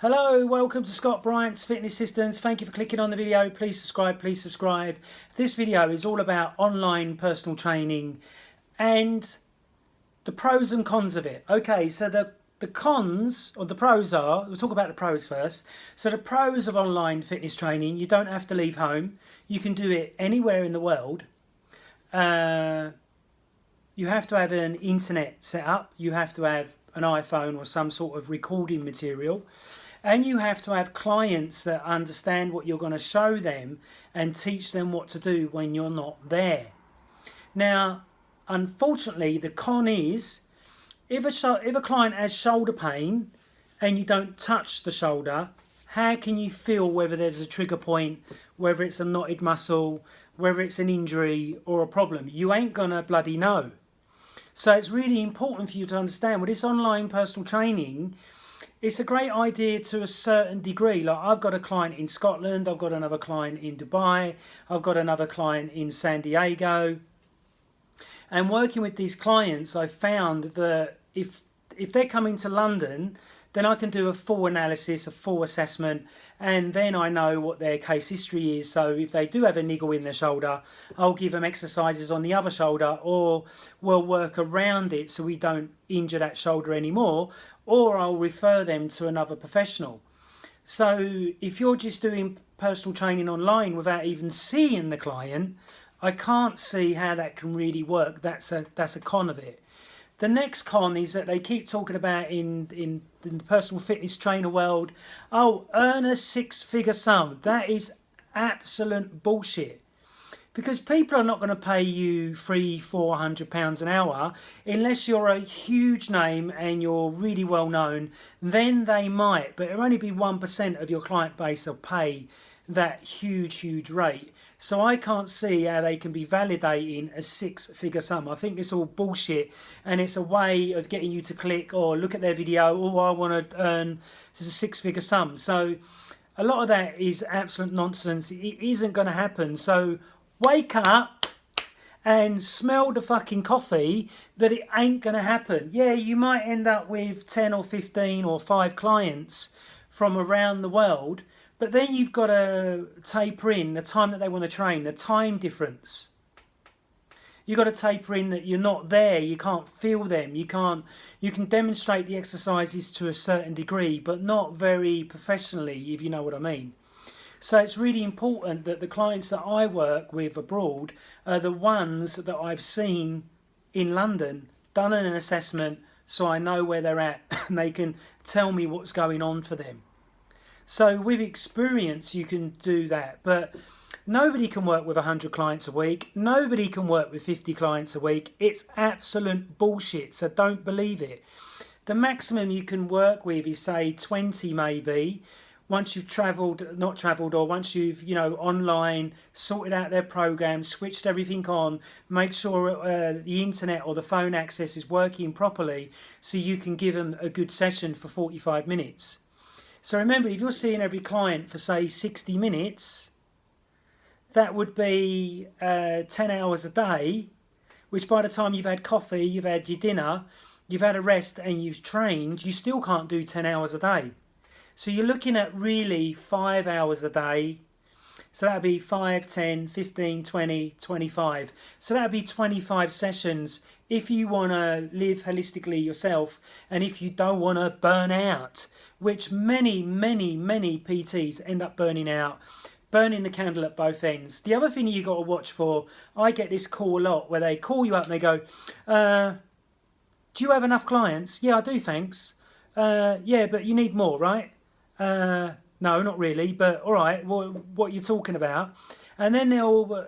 Hello, welcome to Scott Bryant's Fitness Systems. Thank you for clicking on the video. Please subscribe, please subscribe. This video is all about online personal training and the pros and cons of it. Okay, so the cons, or the pros are, we'll talk about the pros first. So the pros of online fitness training, you don't have to leave home. You can do it anywhere in the world. You have to have an internet set up. You have to have an iPhone or some sort of recording material. And you have to have clients that understand what you're going to show them and teach them what to do when you're not there. Now, unfortunately, the con is if a client has shoulder pain and you don't touch the shoulder, how can you feel whether there's a trigger point, whether it's a knotted muscle, whether it's an injury or a problem? You ain't going to bloody know. So it's really important for you to understand with this online personal training, it's a great idea to a certain degree. Like I've got a client in Scotland, I've got another client in Dubai, I've got another client in San Diego. And working with these clients, I found that if they're coming to London, then I can do a full analysis, a full assessment, and then I know what their case history is. So if they do have a niggle in their shoulder, I'll give them exercises on the other shoulder, or we'll work around it so we don't injure that shoulder anymore, or I'll refer them to another professional. So if you're just doing personal training online without even seeing the client, I can't see how that can really work. That's a con of it. The next con is that they keep talking about in the personal fitness trainer world, oh, earn a six-figure sum. That is absolute bullshit. Because people are not going to pay you £300-400 an hour unless you're a huge name and you're really well known. Then they might, but it'll only be 1% of your client base will pay that huge rate. So I can't see how they can be validating a six-figure sum. I think it's all bullshit, and it's a way of getting you to click or look at their video. Oh, I want to earn a six-figure sum. So a lot of that is absolute nonsense. It isn't going to happen. So wake up and smell the fucking coffee that it ain't going to happen. Yeah, you might end up with 10 or 15 or 5 clients from around the world, but then you've got to taper in the time that they want to train, the time difference. You've got to taper in that you're not there, you can't feel them, you can demonstrate the exercises to a certain degree, but not very professionally, if you know what I mean. So it's really important that the clients that I work with abroad are the ones that I've seen in London, done an assessment so I know where they're at and they can tell me what's going on for them. So with experience you can do that, but nobody can work with 100 clients a week. Nobody can work with 50 clients a week. It's absolute bullshit, so don't believe it. The maximum you can work with is say 20 maybe, once you've or once you've, online, sorted out their program, switched everything on, make sure the internet or the phone access is working properly so you can give them a good session for 45 minutes. So remember, if you're seeing every client for say 60 minutes, that would be 10 hours a day, which by the time you've had coffee, you've had your dinner, you've had a rest and you've trained, you still can't do 10 hours a day. So you're looking at really 5 hours a day. So that'd be 5, 10, 15, 20, 25. So that'd be 25 sessions if you want to live holistically yourself and if you don't want to burn out, which many PTs end up burning out, burning the candle at both ends. The other thing you got to watch for, I get this call a lot where they call you up and they go, do you have enough clients? Yeah, I do, thanks. Yeah, but you need more, right? No, not really, but all right, what you're talking about. And then they'll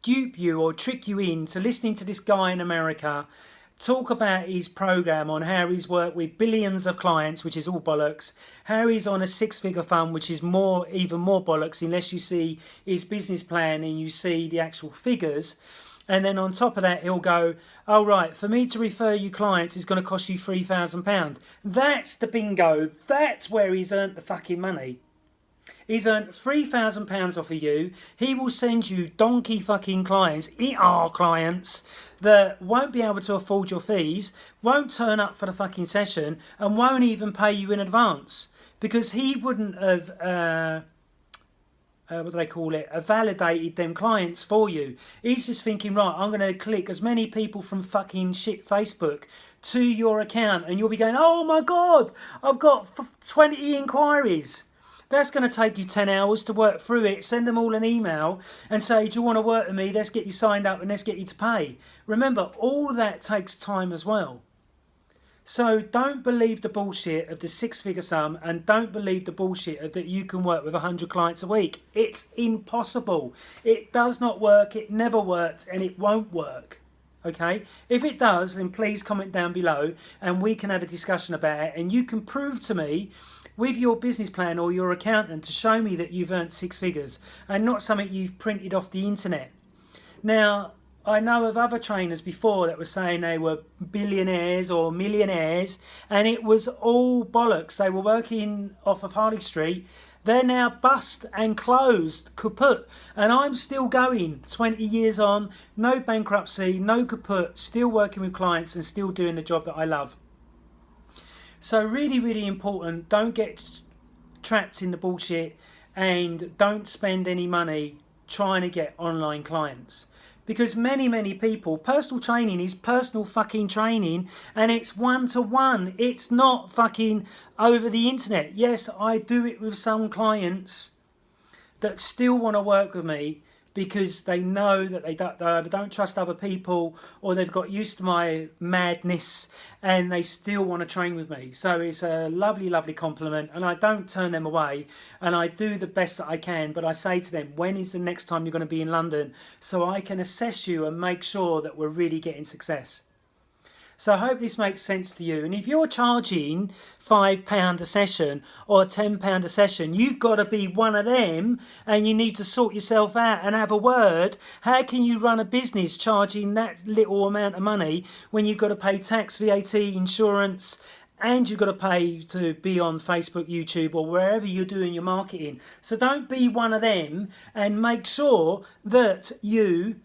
dupe you or trick you into listening to this guy in America talk about his program on how he's worked with billions of clients, which is all bollocks, how he's on a six-figure fund, which is even more bollocks unless you see his business plan and you see the actual figures. And then on top of that, he'll go, oh, right, for me to refer you clients is going to cost you £3,000. That's the bingo. That's where he's earned the fucking money. He's earned £3,000 off of you. He will send you donkey fucking clients, ER clients, that won't be able to afford your fees, won't turn up for the fucking session, and won't even pay you in advance. Because he wouldn't have, what do they call it, validated them clients for you. He's just thinking, right, I'm going to click as many people from fucking shit Facebook to your account, and you'll be going, oh my God, I've got 20 inquiries. That's going to take you 10 hours to work through it. Send them all an email and say, do you want to work with me? Let's get you signed up and let's get you to pay. Remember, all that takes time as well. So don't believe the bullshit of the 6-figure sum, and don't believe the bullshit of that you can work with 100 clients a week. It's impossible. It does not work. It never worked, and it won't work. Okay? If it does, then please comment down below and we can have a discussion about it, and you can prove to me with your business plan or your accountant to show me that you've earned 6 figures and not something you've printed off the internet. Now, I know of other trainers before that were saying they were billionaires or millionaires, and it was all bollocks. They were working off of Harley Street. They're now bust and closed, kaput. And I'm still going 20 years on, no bankruptcy, no kaput, still working with clients and still doing the job that I love. So really, really important, don't get trapped in the bullshit, and don't spend any money trying to get online clients. Because many people, personal training is personal fucking training, and it's one-to-one. It's not fucking over the internet. Yes, I do it with some clients that still want to work with me because they know that they don't trust other people, or they've got used to my madness and they still want to train with me. So it's a lovely, lovely compliment, and I don't turn them away, and I do the best that I can, but I say to them, when is the next time you're going to be in London so I can assess you and make sure that we're really getting success. So I hope this makes sense to you. And if you're charging £5 a session or £10 a session, you've got to be one of them, and you need to sort yourself out and have a word. How can you run a business charging that little amount of money when you've got to pay tax, VAT, insurance, and you've got to pay to be on Facebook, YouTube, or wherever you're doing your marketing? So don't be one of them, and make sure that you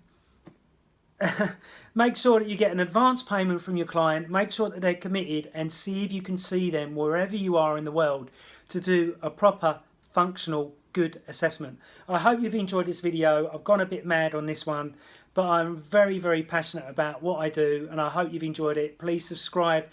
make sure that you get an advance payment from your client. Make sure that they're committed, and see if you can see them wherever you are in the world to do a proper, functional, good assessment. I hope you've enjoyed this video. I've gone a bit mad on this one, but I'm very, very passionate about what I do, and I hope you've enjoyed it. Please subscribe.